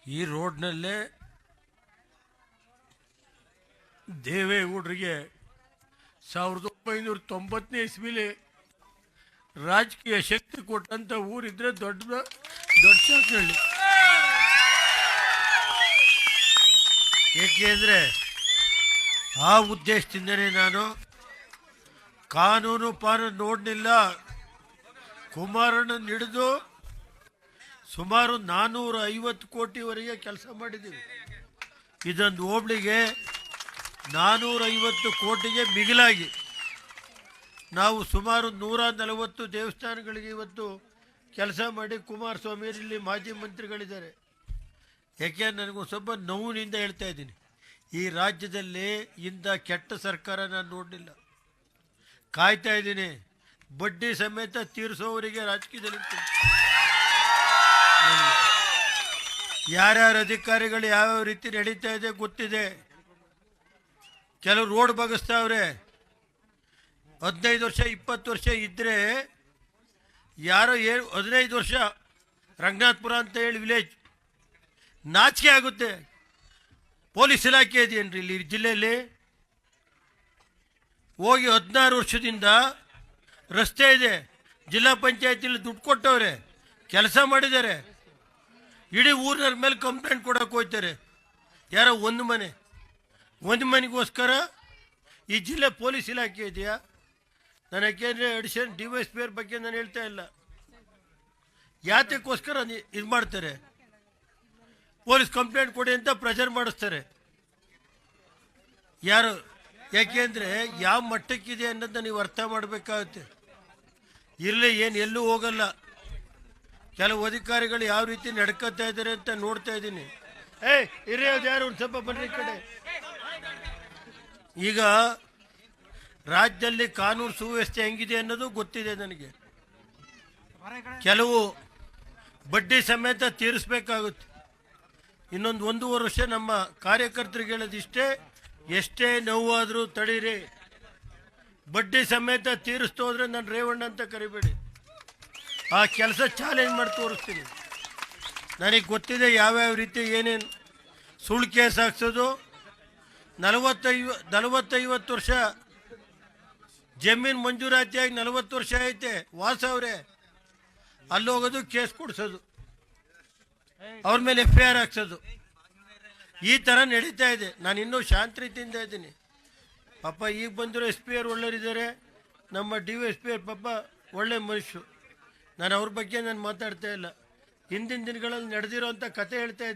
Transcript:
ಈ ರೋಡ್ನಲ್ಲೇ ದೇವೇಗೌಡರಿಗೆ 1990ನೇ ಇಸ್ವಿಲಿ ರಾಜಕೀಯ ಶಕ್ತಿ ಕೊಟ್ಟಂತ ಊರಿದ್ರೆ ದೊಡ್ಡ ಸಾಕಳ್ಳಿ. ಏಕೆಂದರೆ ಆ ಉದ್ದೇಶದಿಂದನೇ ನಾನು ಕಾನೂನು ನೋಡಲಿಲ್ಲ. ಕುಮಾರಣ್ಣ ಹಿಡಿದು ಸುಮಾರು 450 ಕೋಟಿವರೆಗೆ ಕೆಲಸ ಮಾಡಿದ್ದೀವಿ. ಇದೊಂದು ಹೋಬಳಿಗೆ 450 ಕೋಟಿಗೆ ಮಿಗಿಲಾಗಿ ನಾವು ಸುಮಾರು 140 ದೇವಸ್ಥಾನಗಳಿಗೆ ಇವತ್ತು ಕೆಲಸ ಮಾಡಿ ಕುಮಾರಸ್ವಾಮಿಯಲ್ಲಿ ಮಾಜಿ ಮಂತ್ರಿಗಳಿದ್ದಾರೆ. ಯಾಕೆ ನನಗೂ ಸ್ವಲ್ಪ ನೋವಿನಿಂದ ಹೇಳ್ತಾ ಇದ್ದೀನಿ, ಈ ರಾಜ್ಯದಲ್ಲಿ ಇಂಥ ಕೆಟ್ಟ ಸರ್ಕಾರ ನಾನು ನೋಡಲಿಲ್ಲ. ಕಾಯ್ತಾ ಇದ್ದೀನಿ, ಬಡ್ಡಿ ಸಮೇತ ತೀರಿಸೋವರಿಗೆ ರಾಜಕೀಯದಲ್ಲಿ ಯಾರ್ಯಾರ ಅಧಿಕಾರಿಗಳು ಯಾವ್ಯಾವ ರೀತಿ ನಡೀತಾ ಇದೆ ಗೊತ್ತಿದೆ. ಕೆಲವು ರೋಡ್ ಬಗಸ್ತಾವ್ರೆ. 15 ವರ್ಷ 20 ವರ್ಷ ಇದ್ದರೆ ಯಾರೋ 15 ವರ್ಷ ರಂಗನಾಥಪುರ ಅಂತ ಹೇಳಿ ವಿಲೇಜ್, ನಾಚಿಕೆ ಆಗುತ್ತೆ. ಪೊಲೀಸ್ ಇಲಾಖೆ ಇದೆಯೇನ್ರಿ ಇಲ್ಲಿ ಜಿಲ್ಲೆಯಲ್ಲಿ? ಹೋಗಿ 16 ವರ್ಷದಿಂದ ರಸ್ತೆ ಇದೆ, ಜಿಲ್ಲಾ ಪಂಚಾಯತಿಲಿ ದುಡ್ಡು ಕೊಟ್ಟವ್ರೆ, ಕೆಲಸ ಮಾಡಿದ್ದಾರೆ. ಇಡೀ ಊರಿನ ಮೇಲೆ ಕಂಪ್ಲೇಂಟ್ ಕೊಡೋಕೆ ಹೋಗ್ತಾರೆ. ಯಾರೋ ಒಂದು ಮನೆಗೋಸ್ಕರ ಈ ಜಿಲ್ಲೆ ಪೊಲೀಸ್ ಇಲಾಖೆ ಇದೆಯಾ? ನಾನು ಯಾಕೆಂದರೆ ಅಡಿಷನ್ DYSP ಬಗ್ಗೆ ನಾನು ಹೇಳ್ತಾ ಇಲ್ಲ. ಯಾತಕ್ಕೋಸ್ಕರ ಇದು ಮಾಡ್ತಾರೆ? ಪೊಲೀಸ್ ಕಂಪ್ಲೇಂಟ್ ಕೊಡಿ ಅಂತ ಪ್ರೆಷರ್ ಮಾಡಿಸ್ತಾರೆ. ಯಾರು? ಯಾಕೆಂದರೆ ಯಾವ ಮಟ್ಟಕ್ಕಿದೆ ಅನ್ನೋದನ್ನ ನೀವು ಅರ್ಥ ಮಾಡಬೇಕಾಗುತ್ತೆ. ಇರಲಿ, ಎಲ್ಲೂ ಹೋಗಲ್ಲ. ಕೆಲವು ಅಧಿಕಾರಿಗಳು ಯಾವ ರೀತಿ ನಡ್ಕೊತಾ ಇದ್ದಾರೆ ಅಂತ ನೋಡ್ತಾ ಇದ್ದೀನಿ. ಇರೋದು ಯಾರು? ಒಂದು ಸ್ವಲ್ಪ ಬನ್ನಿ ಕಡೆ. ಈಗ ರಾಜ್ಯದಲ್ಲಿ ಕಾನೂನು ಸುವ್ಯವಸ್ಥೆ ಹೆಂಗಿದೆ ಅನ್ನೋದು ಗೊತ್ತಿದೆ ನನಗೆ. ಕೆಲವು ಬಡ್ಡಿ ಸಮೇತ ತೀರಿಸಬೇಕಾಗುತ್ತೆ. ಇನ್ನೊಂದು 1.5 ವರ್ಷ ನಮ್ಮ ಕಾರ್ಯಕರ್ತರಿಗೆ ಹೇಳೋದಿಷ್ಟೇ, ಎಷ್ಟೇ ನೋವಾದರೂ ತಡೀರಿ, ಬಡ್ಡಿ ಸಮೇತ ತೀರಿಸ್ತು ಹೋದ್ರೆ ನಾನು ರೇವಣ್ಣ ಅಂತ ಕರಿಬೇಡಿ. ಆ ಕೆಲಸ ಚಾಲೆಂಜ್ ಮಾಡಿ ತೋರಿಸ್ತೀನಿ. ನನಗೆ ಗೊತ್ತಿದೆ ಯಾವ್ಯಾವ ರೀತಿ ಏನೇನು ಸುಳ್ಳು ಕೇಸ್ ಹಾಕ್ಸೋದು. 40-50 ವರ್ಷ ಜಮೀನು ಮಂಜೂರಾತಿಯಾಗಿ 40 ವರ್ಷ ಐತೆ, ವಾಸ ಅವರೇ ಅಲ್ಲಿ ಹೋಗೋದು, ಕೇಸ್ ಕೊಡಿಸೋದು, ಅವ್ರ ಮೇಲೆ FIR ಹಾಕ್ಸೋದು, ಈ ಥರ ನಡೀತಾ ಇದೆ. ನಾನು ಇನ್ನೂ ಶಾಂತ ರೀತಿಯಿಂದ ಇದ್ದೀನಿ. ಪಾಪ ಈಗ ಬಂದಿರೋ SP ಅವ್ರು ಒಳ್ಳೆಯರಿದ್ದಾರೆ, ನಮ್ಮ DYSP ಪಾಪ ಒಳ್ಳೆ ಮನುಷ್ಯರು. ನಾನು ಅವ್ರ ಬಗ್ಗೆ ನಾನು ಮಾತಾಡ್ತಾ ಇಲ್ಲ. ಹಿಂದಿನ ದಿನಗಳಲ್ಲಿ ನಡೆದಿರೋ ಅಂಥ ಕತೆ ಹೇಳ್ತಾ ಇದ್ದೀನಿ.